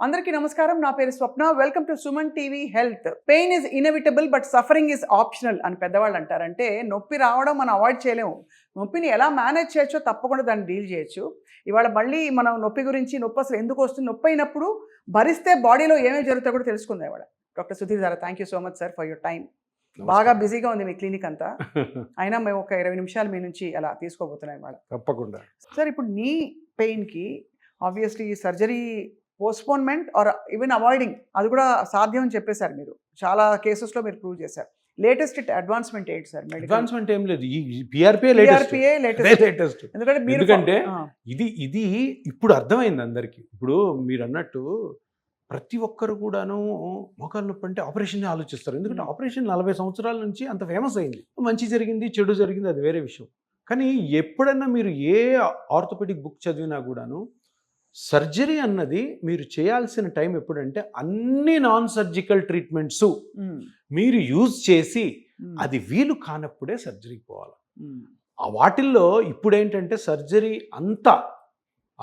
అందరికీ నమస్కారం. నా పేరు Swapna. Welcome to Suman TV health. Pain is inevitable but suffering is optional అని పెద్దవాళ్ళు అంటారు. అంటే నొప్పి రావడం మనం అవాయిడ్ చేయలేము. నొప్పిని ఎలా మేనేజ్ చేయొచ్చో తప్పకుండా దాన్ని డీల్ చేయొచ్చు. ఇవాళ మళ్ళీ మనం నొప్పి గురించి, నొప్పి అసలు ఎందుకు వస్తుంది, నొప్పి అయినప్పుడు భరిస్తే బాడీలో ఏమేమి జరుగుతాయో కూడా తెలుసుకుందాం ఇవాళ. డాక్టర్ సుధీర్ గారు, thank you so much sir for your time. బాగా బిజీగా ఉంది మీ క్లినిక్ అంతా. అయినా మేము ఒక 20 నిమిషాలు మీ నుంచి అలా తీసుకోబోతున్నాం ఇవాళ. తప్పకుండా సార్, ఇప్పుడు నీ పెయిన్కి obviously surgery postponement or even avoiding అది కూడా సాధ్యం అని చెప్పేశారు. మీరు చాలా కేసెస్లో మీరు ప్రూవ్ చేశారు. లేటెస్ట్ అడ్వాన్స్మెంట్ ఏంటి సార్? అడ్వాన్స్మెంట్ ఏం లేదు, ఈ పిఆర్పీఏ లేటెస్ట్. ఎందుకంటే ఇది ఇప్పుడు అర్థమైంది అందరికీ. ఇప్పుడు మీరు అన్నట్టు ప్రతి ఒక్కరు కూడాను మోకాలు నొప్పి అంటే ఆపరేషన్ ఆలోచిస్తారు. ఎందుకంటే ఆపరేషన్ 40 సంవత్సరాల నుంచి అంత ఫేమస్ అయింది. మంచి జరిగింది, చెడు జరిగింది, అది వేరే విషయం. కానీ ఎప్పుడన్నా మీరు ఏ ఆర్థోపెడిక్ బుక్ చదివినా కూడాను సర్జరీ అన్నది మీరు చేయాల్సిన టైం ఎప్పుడంటే అన్ని నాన్ సర్జికల్ ట్రీట్మెంట్స్ మీరు యూజ్ చేసి అది వీలు కానప్పుడే సర్జరీకి పోవాలి. ఆ వాటిల్లో ఇప్పుడు ఏంటంటే సర్జరీ అంతా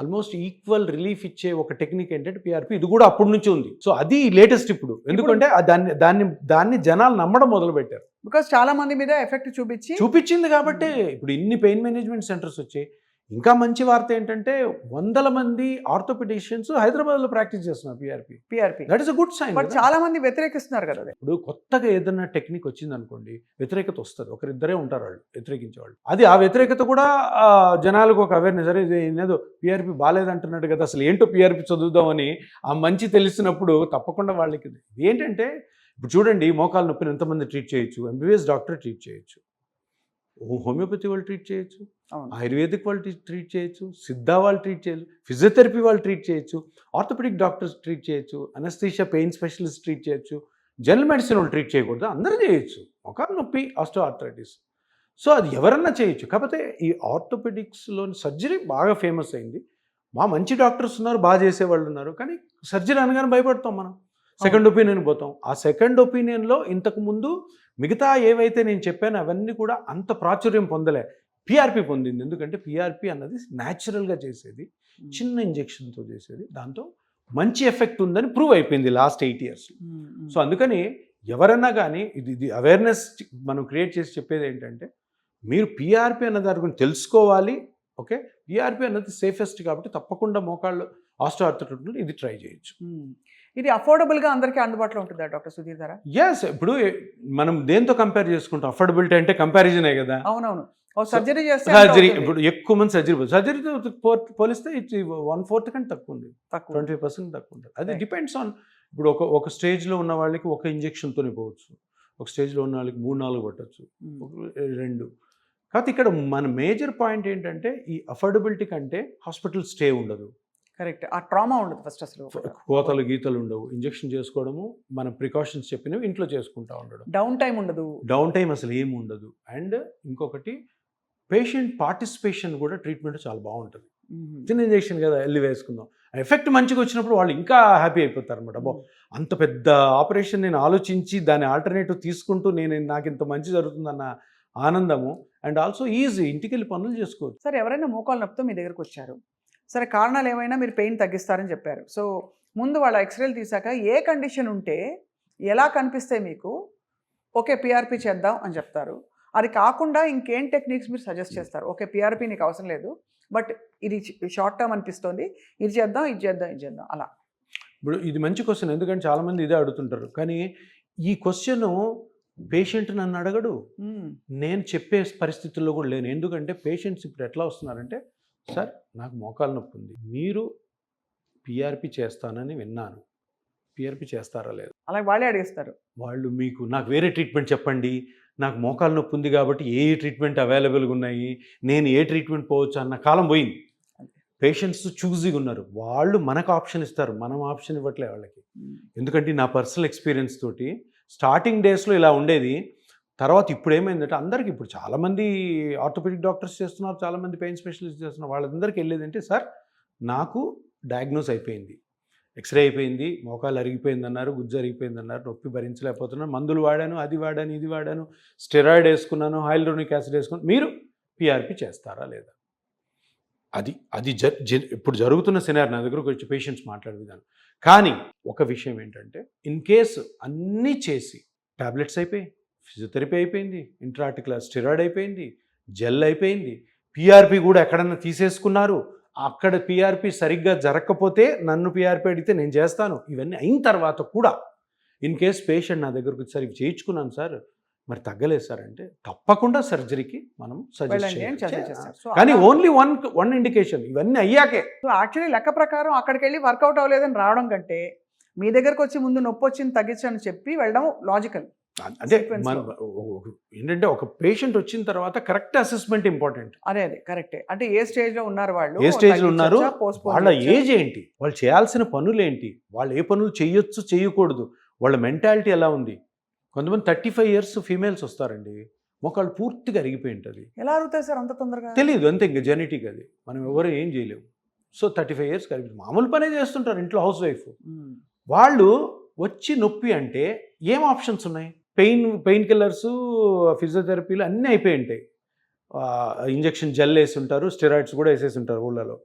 ఆల్మోస్ట్ ఈక్వల్ రిలీఫ్ ఇచ్చే ఒక టెక్నిక్ ఏంటంటే పిఆర్పి. ఇది కూడా అప్పటి నుంచి ఉంది. సో అది లేటెస్ట్ ఇప్పుడు. ఎందుకంటే దాన్ని జనాలు నమ్మడం మొదలు పెట్టారు. బికాస్ చాలా మంది మీద ఎఫెక్ట్ చూపించింది కాబట్టి ఇప్పుడు ఇన్ని పెయిన్ మేనేజ్మెంట్ సెంటర్స్ వచ్చాయి. ఇంకా మంచి వార్త ఏంటంటే 100 మంది ఆర్థోపెడిషియన్స్ హైదరాబాద్లో ప్రాక్టీస్ చేస్తున్నారు PRP. That is a good sign. But చాలా మంది వ్యతిరేకిస్తున్నారు కదా. ఇప్పుడు కొత్తగా ఏదైనా టెక్నిక్ వచ్చింది అనుకోండి, వ్యతిరేకత వస్తుంది. ఒకరిద్దరే ఉంటారు వాళ్ళు వ్యతిరేకించేవాళ్ళు. అది ఆ వ్యతిరేకత కూడా జనాలకు ఒక అవేర్నెస్. సరే ఏదో పిఆర్పి బాగాలేదంటున్నాడు కదా, అసలు ఏంటో పిఆర్పి చదువుదామని ఆ మంచి తెలిసినప్పుడు తప్పకుండా వాళ్ళకి ఏంటంటే ఇప్పుడు చూడండి, మోకాలు నొప్పిని ఎంతమంది ట్రీట్ చేయొచ్చు. ఎంబీబీఎస్ డాక్టర్ ట్రీట్ చేయొచ్చు, హోమియోపతి వాళ్ళు ట్రీట్ చేయొచ్చు, ఆయుర్వేదిక్ వాళ్ళు ట్రీట్ చేయొచ్చు, సిద్ధా వాళ్ళు ట్రీట్ చేయొచ్చు, ఫిజియోథెరపీ వాళ్ళు ట్రీట్ చేయొచ్చు, ఆర్థోపెడిక్ డాక్టర్స్ ట్రీట్ చేయొచ్చు, అనస్థీషియా పెయిన్ స్పెషలిస్ట్ ట్రీట్ చేయొచ్చు, జనరల్ మెడిసిన్ వాళ్ళు ట్రీట్ చేయకూడదు. అందరూ చేయొచ్చు మోకాలు నొప్పి, ఆస్టియోఆర్థరైటిస్. సో అది ఎవరన్నా చేయొచ్చు. కాకపోతే ఈ ఆర్థోపెడిక్స్లోని సర్జరీ బాగా ఫేమస్ అయింది. మంచి డాక్టర్స్ ఉన్నారు, బాగా చేసేవాళ్ళు ఉన్నారు. కానీ సర్జరీ అనగానే భయపడతాం మనం. సెకండ్ ఒపీనియన్ పోతాం. ఆ సెకండ్ ఒపీనియన్లో ఇంతకుముందు మిగతా ఏవైతే నేను చెప్పానో అవన్నీ కూడా అంత ప్రాచుర్యం పొందలే. పిఆర్పి పొందింది. ఎందుకంటే పిఆర్పి అన్నది న్యాచురల్గా చేసేది, చిన్న ఇంజెక్షన్తో చేసేది, దాంతో మంచి ఎఫెక్ట్ ఉందని ప్రూవ్ అయిపోయింది లాస్ట్ 8 years. సో అందుకని ఎవరన్నా కానీ ఇది అవేర్నెస్ మనం క్రియేట్ చేసి చెప్పేది ఏంటంటే మీరు పిఆర్పి అన్న దాని గురించి తెలుసుకోవాలి. ఓకే, పిఆర్పి అన్నది సేఫెస్ట్ కాబట్టి తప్పకుండా మోకాళ్ళు ఆస్టియోఆర్థరైటిస్ ఇది ట్రై చేయొచ్చు. ఇది అఫోర్డబుల్గా అందరికీ అందుబాటులో ఉంటుందా డాక్టర్ సుధీర్ గారు? ఎస్. ఇప్పుడు మనం దేంతో కంపేర్ చేసుకుంటాం? అఫోర్డబిలిటీ అంటే కంపారిజనే కదా. అవునవును. సర్జరీ ఇప్పుడు ఎక్కువ మంది సర్జరీతో పోలిస్తే 1/4 కంటే తక్కువ ఉంది, 20% తక్కువ ఉంటుంది. అది డిపెండ్స్ ఆన్. ఇప్పుడు ఒక స్టేజ్లో ఉన్న వాళ్ళకి ఒక ఇంజెక్షన్తోనే పోవచ్చు, ఒక స్టేజ్లో ఉన్న వాళ్ళకి 3-4 పట్టచ్చు, 2. కాకపోతే ఇక్కడ మన మేజర్ పాయింట్ ఏంటంటే ఈ అఫోర్డబిలిటీ కంటే హాస్పిటల్ స్టే ఉండదు. కరెక్ట్. ఆ ట్రామా ఉండదు ఫస్ట్. అసలు కోతలు గీతలు ఉండవు. ఇంజెక్షన్ చేసుకోవడము, మన ప్రికాషన్స్ చెప్పినవి ఇంట్లో చేసుకుంటా ఉండడం. డౌన్ టైం అసలు ఏమి ఉండదు. అండ్ ఇంకొకటి పేషెంట్ పార్టిసిపేషన్ కూడా ట్రీట్మెంట్ చాలా బాగుంటుంది. చిన్న ఇంజెక్షన్ కదా, వెళ్ళి వేసుకుందాం, ఎఫెక్ట్ మంచిగా వచ్చినప్పుడు వాళ్ళు ఇంకా హ్యాపీ అయిపోతారు అనమాట. అంత పెద్ద ఆపరేషన్ నేను ఆలోచించి దాని ఆల్టర్నేటివ్ తీసుకుంటూ నాకు ఇంత మంచి జరుగుతుందన్న ఆనందము. అండ్ ఆల్సో ఈజీ, ఇంటికి వెళ్ళి పనులు చేసుకోవచ్చు. సరే, ఎవరైనా మోకాలు నొప్పితో మీ దగ్గరకు వచ్చారు, సరే కారణాలు ఏమైనా మీరు పెయిన్ తగ్గిస్తారని చెప్పారు. సో ముందు వాళ్ళ ఎక్స్రేలు తీసాక ఏ కండిషన్ ఉంటే ఎలా కనిపిస్తే మీకు ఓకే పిఆర్పి చేద్దాం అని చెప్తారు? అది కాకుండా ఇంకేం టెక్నిక్స్ మీరు సజెస్ట్ చేస్తారు? ఓకే పిఆర్పి నీకు అవసరం లేదు, బట్ ఇది షార్ట్ టర్మ్ అనిపిస్తుంది, ఇది చేద్దాం అలా. ఇప్పుడు ఇది మంచి క్వశ్చన్. ఎందుకంటే చాలామంది ఇదే అడుగుతుంటారు. కానీ ఈ క్వశ్చన్ పేషెంట్ నన్ను అడగడు, నేను చెప్పే పరిస్థితుల్లో కూడా లేను. ఎందుకంటే పేషెంట్స్ ఇప్పుడు ఎట్లా వస్తున్నారంటే, సార్ నాకు మోకాలు నొప్పి ఉంది, మీరు పిఆర్పి చేస్తానని విన్నాను, పిఆర్పి చేస్తారా లేదు? అలా వాళ్ళే అడిగేస్తారు. వాళ్ళు నాకు వేరే ట్రీట్మెంట్ చెప్పండి, నాకు మోకాలు నొప్పి ఉంది కాబట్టి ఏ ట్రీట్మెంట్ అవైలబుల్గా ఉన్నాయి, నేను ఏ ట్రీట్మెంట్ పోవచ్చు అన్న కాలం పోయింది. పేషెంట్స్ చూజీగా ఉన్నారు. వాళ్ళు మనకు ఆప్షన్ ఇస్తారు, మనం ఆప్షన్ ఇవ్వట్లే వాళ్ళకి. ఎందుకంటే నా పర్సనల్ ఎక్స్పీరియన్స్ తోటి స్టార్టింగ్ డేస్లో ఇలా ఉండేది. తర్వాత ఇప్పుడు ఏమైందంటే అందరికీ, ఇప్పుడు చాలామంది ఆర్థోపెడిక్ డాక్టర్స్ చేస్తున్నారు, చాలామంది పెయిన్ స్పెషలిస్ట్ చేస్తున్నారు. వాళ్ళందరికీ వెళ్ళేదంటే, సార్ నాకు డయాగ్నోస్ అయిపోయింది, ఎక్స్రే అయిపోయింది, మోకాలు అరిగిపోయింది అన్నారు, గుజ్జు అరిగిపోయింది అన్నారు, నొప్పి భరించలేకపోతున్నాను, మందులు వాడాను, అది వాడాను, ఇది వాడాను, స్టెరాయిడ్ వేసుకున్నాను, హైల్యూరోనిక్ యాసిడ్ వేసుకున్నాను, మీరు పిఆర్పి చేస్తారా లేదా? అది అది ఇప్పుడు జరుగుతున్న సినారీ నా దగ్గరకు వచ్చి పేషెంట్స్ మాట్లాడే విధానం. కానీ ఒక విషయం ఏంటంటే ఇన్ కేసు అన్నీ చేసి టాబ్లెట్స్ అయిపోయి, ఫిజియోథెరపీ అయిపోయింది, ఇంట్రాఆర్టికులర్ స్టెరాయిడ్ అయిపోయింది, జెల్ అయిపోయింది, పిఆర్పి కూడా ఎక్కడన్నా తీసేసుకున్నారు, అక్కడ పిఆర్పి సరిగ్గా జరగకపోతే నన్ను పిఆర్పి అడిగితే నేను చేస్తాను, ఇవన్నీ అయిన తర్వాత కూడా ఇన్ కేస్ పేషెంట్ నా దగ్గరకు వచ్చి సార్ ఇవి చేయించుకున్నాను సార్ మరి తగ్గలేదు సార్ అంటే తప్పకుండా సర్జరీకి మనం సజెస్ట్ చేయాలి. కానీ ఓన్లీ వన్ ఇండికేషన్ ఇవన్నీ అయ్యాకే. సో యాక్చువల్లీ లెక్క ప్రకారం అక్కడికి వెళ్ళి వర్కౌట్ అవ్వలేదని రావడం కంటే మీ దగ్గరకు వచ్చి ముందు నొప్పి వచ్చింది తగ్గించని చెప్పి వెళ్ళడం లాజికల్. అంటే ఏంటంటే ఒక పేషెంట్ వచ్చిన తర్వాత కరెక్ట్ అసెస్మెంట్ ఇంపార్టెంట్. అదే కరెక్టే. అంటే ఏ స్టేజ్ లో ఉన్నారు వాళ్ళు, ఏ స్టేజ్ లో ఉన్నారు, వాళ్ళ ఏజ్ ఏంటి, వాళ్ళు చేయాల్సిన పనులు ఏంటి, వాళ్ళు ఏ పనులు చేయొచ్చు చేయకూడదు, వాళ్ళ మెంటాలిటీ ఎలా ఉంది. కొంతమంది 35 years ఫీమేల్స్ వస్తారండి, మొక్కలు పూర్తిగా అరిగిపోయి ఉంటుంది. ఎలా అరుగుతాయి సార్ అంత తొందరగా? తెలియదు, అంతే, ఇంకా జెనెటిక్ అది, మనం ఎవరు ఏం చేయలేము. సో 35 years కలిపి మామూలు పనే చేస్తుంటారు ఇంట్లో హౌస్ వైఫ్. వాళ్ళు వచ్చి నొప్పి అంటే ఏం ఆప్షన్స్ ఉన్నాయి? పెయిన్ కిల్లర్స్, ఫిజియోథెరపీలు అన్నీ అయిపోయి ఉంటాయి. ఇంజెక్షన్ జెల్ వేసి ఉంటారు, స్టెరాయిడ్స్ కూడా వేసేసి ఉంటారు ఊళ్ళలో.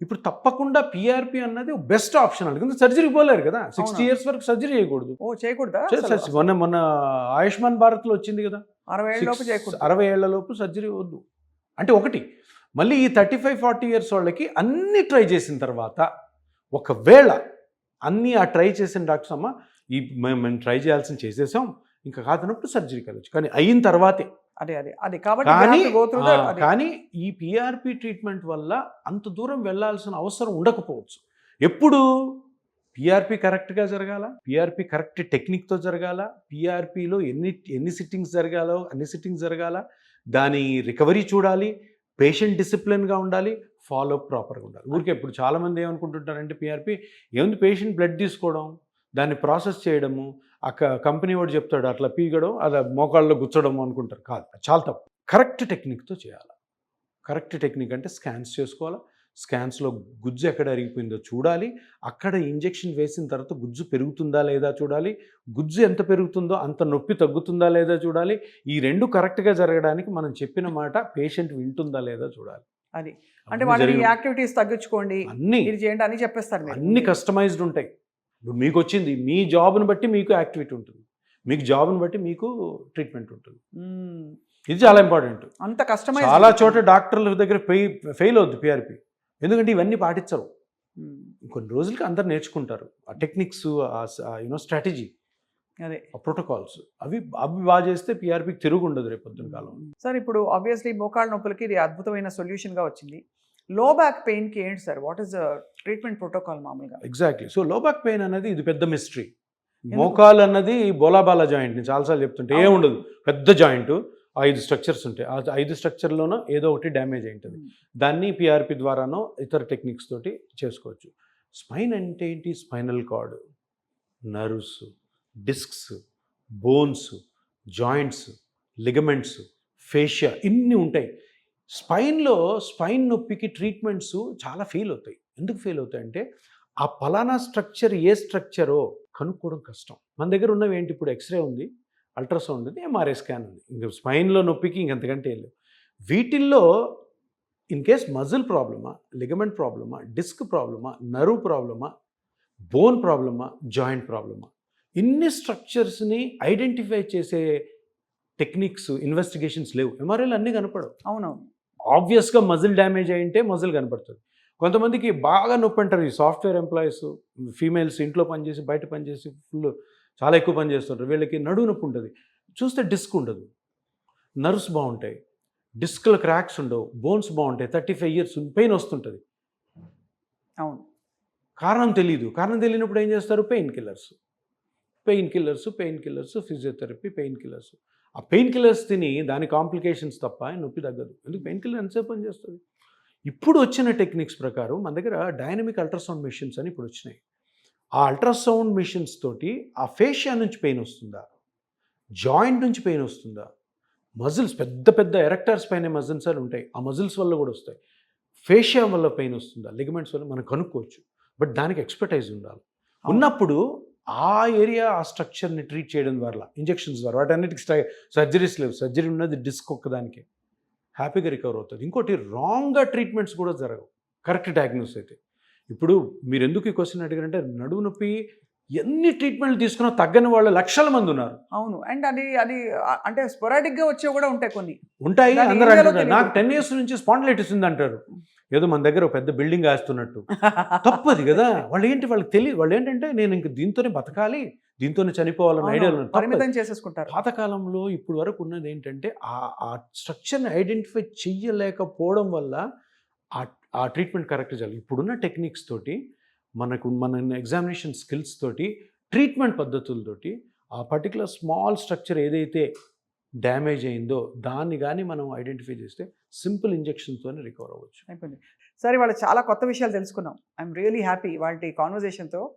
ఇప్పుడు తప్పకుండా పిఆర్పి అన్నది బెస్ట్ ఆప్షన్. అందుకని సర్జరీ పోలేరు కదా, 60 years వరకు సర్జరీ చేయకూడదు. చేయకూడదా? మొన్న ఆయుష్మాన్ భారత్లో వచ్చింది కదా, 60 ఏళ్లలోపు సర్జరీ వద్దు అంటే. ఒకటి మళ్ళీ ఈ 35-40 years వాళ్ళకి అన్ని ట్రై చేసిన తర్వాత ఒకవేళ అన్నీ ఆ ట్రై చేసిన డాక్టర్స్ అమ్మ ఈ మేము ట్రై చేయాల్సిన చేసేసాం ఇంకా కాదన్నప్పుడు సర్జరీకి వెళ్ళచ్చు. కానీ అయిన తర్వాతే. కానీ ఈ పిఆర్పి ట్రీట్మెంట్ వల్ల అంత దూరం వెళ్ళాల్సిన అవసరం ఉండకపోవచ్చు. ఎప్పుడు పిఆర్పి కరెక్ట్గా జరగాల, పిఆర్పి కరెక్ట్ టెక్నిక్తో జరగాల, పిఆర్పిలో ఎన్ని సిట్టింగ్స్ జరగాలో అన్ని సిట్టింగ్స్ జరగాల, దాని రికవరీ చూడాలి, పేషెంట్ డిసిప్లిన్గా ఉండాలి, ఫాలోఅప్ ప్రాపర్గా ఉండాలి. ఊరికే ఇప్పుడు చాలామంది ఏమనుకుంటుంటారంటే పిఆర్పి ఏముంది, పేషెంట్ బ్లడ్ తీసుకోవడం, దాన్ని ప్రాసెస్ చేయడము, కంపెనీ వాడు చెప్తాడు అట్లా పీగడం, అలా మోకాళ్ళలో గుచ్చడం అనుకుంటారు. కాదు, చాలా తప్పు. కరెక్ట్ టెక్నిక్తో చేయాలి. కరెక్ట్ టెక్నిక్ అంటే స్కాన్స్ చేసుకోవాలి, స్కాన్స్లో గుజ్జు ఎక్కడ అరిగిపోయిందో చూడాలి, అక్కడ ఇంజెక్షన్ వేసిన తర్వాత గుజ్జు పెరుగుతుందా లేదా చూడాలి, గుజ్జు ఎంత పెరుగుతుందో అంత నొప్పి తగ్గుతుందా లేదా చూడాలి. ఈ రెండు కరెక్ట్గా జరగడానికి మనం చెప్పిన మాట పేషెంట్ వింటుందా లేదా చూడాలి. అది అంటే వాళ్ళని యాక్టివిటీస్ తగ్గించుకోండి, అన్ని చేయండి అని చెప్పేస్తారు. అన్ని కస్టమైజ్డ్ ఉంటాయి. ఇప్పుడు మీకు వచ్చింది మీ జాబ్ని బట్టి మీకు యాక్టివిటీ ఉంటుంది, మీకు జాబ్ని బట్టి మీకు ట్రీట్మెంట్ ఉంటుంది. ఇది చాలా ఇంపార్టెంట్. అంత కష్టమైన చాలా చోట డాక్టర్ల దగ్గర ఫెయిల్ అవుద్ది పిఆర్పి, ఎందుకంటే ఇవన్నీ పాటించరు. కొన్ని రోజులకి అందరు నేర్చుకుంటారు ఆ టెక్నిక్స్, స్ట్రాటజీ, అదే ప్రోటోకాల్స్, అవి బాగా చేస్తే పిఆర్పికి తిరుగు ఉండదు రేపు పొద్దున కాలం. సార్ ఇప్పుడు ఆబ్వియస్లీ మోకాళ్ళ నొప్పులకి ఇది అద్భుతమైన సొల్యూషన్గా వచ్చింది. లో బ్యాక్ పెయిన్కి ఏంటి sir, what is treatment protocol మామూలుగా? ఎగ్జాక్ట్లీ. సో లో బ్యాక్ పెయిన్ అనేది ఇది పెద్ద మిస్టరీ. మోకాలు అన్నది బోలాబాలా జాయింట్, నేను చాలాసార్లు చెప్తుంటే ఏముండదు, పెద్ద జాయింట్, 5 స్ట్రక్చర్స్ ఉంటాయి. ఆ 5 స్ట్రక్చర్లోనో ఏదో ఒకటి డ్యామేజ్ అయి ఉంటుంది. దాన్ని పిఆర్పి ద్వారానో ఇతర టెక్నిక్స్ తోటి చేసుకోవచ్చు. స్పైన్ అంటే ఏంటి? Spinal cord, nerves, discs, bones, joints, ligaments, fascia, ఇన్ని ఉంటాయి. స్పైన్ నొప్పికి ట్రీట్మెంట్స్ చాలా ఫెయిల్ అవుతాయి. ఎందుకు ఫెయిల్ అవుతాయి అంటే ఆ పలానా స్ట్రక్చర్ ఏ స్ట్రక్చరో కనుక్కోవడం కష్టం. మన దగ్గర ఉన్నవి ఏంటి, ఇప్పుడు ఎక్స్రే ఉంది, అల్ట్రాసౌండ్ ఉంది, ఎంఆర్ఐ స్కాన్ ఉంది, ఇంకా స్పైన్లో నొప్పికి ఇంకంతకంటే ఏం లేవు. వీటిల్లో ఇన్ కేస్ మజిల్ ప్రాబ్లమా, లిగమెంట్ ప్రాబ్లమా, డిస్క్ ప్రాబ్లమా, నర్వ్ ప్రాబ్లమా, బోన్ ప్రాబ్లమా, జాయింట్ ప్రాబ్లమా, ఇన్ని స్ట్రక్చర్స్ని ఐడెంటిఫై చేసే టెక్నిక్స్, ఇన్వెస్టిగేషన్స్ లేవు. ఎంఆర్ఐలు అన్నీ కనపడవు. అవునవును. ఆబ్వియస్గా మజిల్ డ్యామేజ్ అయింటే మజిల్ కనపడుతుంది. కొంతమందికి బాగా నొప్పి అంటారు. ఈ సాఫ్ట్వేర్ ఎంప్లాయీస్, ఫీమేల్స్, ఇంట్లో పనిచేసి బయట పనిచేసి చాలా ఎక్కువ పని చేస్తుంటారు, వీళ్ళకి నడువు నొప్పి ఉంటుంది. చూస్తే డిస్క్ ఉండదు, నర్వ్స్ బాగుంటాయి, డిస్క్లో క్రాక్స్ ఉండవు, బోన్స్ బాగుంటాయి, 35 years పెయిన్ వస్తుంటుంది. అవును. కారణం తెలియనప్పుడు ఏం చేస్తారు? Pain killers, physiotherapy, pain killers. ఆ పెయిన్ కిల్లర్స్ తిని దాని కాంప్లికేషన్స్ తప్ప నొప్పి తగ్గదు. ఎందుకు? పెయిన్ కిల్లర్ ఎంతసేపు పని చేస్తుంది. ఇప్పుడు వచ్చిన టెక్నిక్స్ ప్రకారం మన దగ్గర డైనమిక్ అల్ట్రాసౌండ్ మెషిన్స్ అని ఇప్పుడు వచ్చినాయి. ఆ అల్ట్రాసౌండ్ మెషిన్స్ తోటి ఆ ఫేషియా నుంచి పెయిన్ వస్తుందా, జాయింట్ నుంచి పెయిన్ వస్తుందా, మజిల్స్, పెద్ద ఎరెక్టార్ స్పైన్ మజిల్స్ అని ఉంటాయి, ఆ మజిల్స్ వల్ల కూడా వస్తాయి, ఫేషియా వల్ల పెయిన్ వస్తుందా, లిగమెంట్స్ వల్ల మనం కనుక్కోవచ్చు. బట్ దానికి ఎక్స్పర్టైజ్ ఉండాలి. ఉన్నప్పుడు ఆ ఏరియా, ఆ స్ట్రక్చర్ని ట్రీట్ చేయడం ద్వారా, ఇంజెక్షన్స్ ద్వారా, వాటన్నిటికి సర్జరీస్ లేవు. సర్జరీ ఉన్నది డిస్క్ ఒక్కదానికి, హ్యాపీగా రికవర్ అవుతుంది. ఇంకోటి రాంగ్గా ట్రీట్మెంట్స్ కూడా జరగవు. కరెక్ట్ డయాగ్నోస్ అయితే. ఇప్పుడు మీరు ఎందుకు ఈ క్వశ్చన్ అడిగారంటే నడుము నొప్పి ఎన్ని ట్రీట్మెంట్లు తీసుకున్నా తగ్గని వాళ్ళు లక్షల మంది ఉన్నారు. అవును. అండ్ అది అది అంటే స్పొరాటిక్గా వచ్చేవి కూడా ఉంటాయి కొన్ని. ఉంటాయి. దాని అందరూ ఏం చేయాలో అంటున్నారు తెలియదు. నాకు 10 years నుంచి స్పాండిలైటిస్ ఉంది అంటారు. ఏదో మన దగ్గర ఒక పెద్ద బిల్డింగ్ వేస్తున్నట్టు. తప్పది కదా. వాళ్ళకి తెలియదు. వాళ్ళు ఏంటంటే నేను ఇంక దీంతోనే బతకాలి, దీంతోనే చనిపోవాలన్న అవును, ఐడియా. పరిమితం చేసేసుకుంటారు. పాతకాలంలో ఇప్పుడు వరకు ఉన్నది ఏంటంటే ఆ స్ట్రక్చర్ని ఐడెంటిఫై చెయ్యలేకపోవడం వల్ల ఆ ట్రీట్మెంట్ కరెక్ట్ చేయాలి. ఇప్పుడున్న టెక్నిక్స్ తోటి మన ఎగ్జామినేషన్ స్కిల్స్ తోటి ట్రీట్మెంట్ పద్ధతులతోటి ఆ పర్టికులర్ స్మాల్ స్ట్రక్చర్ ఏదైతే డ్యామేజ్ అయిందో దాన్ని కానీ మనం ఐడెంటిఫై చేస్తే సింపుల్ ఇంజెక్షన్తోనే రికవర్ అవ్వచ్చు. అయిపోయింది. సరే, వాళ్ళు చాలా కొత్త విషయాలు తెలుసుకున్నాం. ఐఎమ్ రియలీ హ్యాపీ వాళ్ళ కాన్వర్జేషన్తో.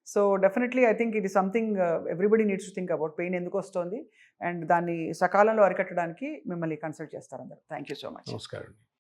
సో డెఫినెట్లీ ఐ థింక్ ఇది something everybody needs to think about pain ఎందుకు వస్తుంది అండ్ దాన్ని సకాలంలో అరికట్టడానికి మిమ్మల్ని కన్సల్ట్ చేస్తారు అందరు. Thank you so much. నమస్కారం.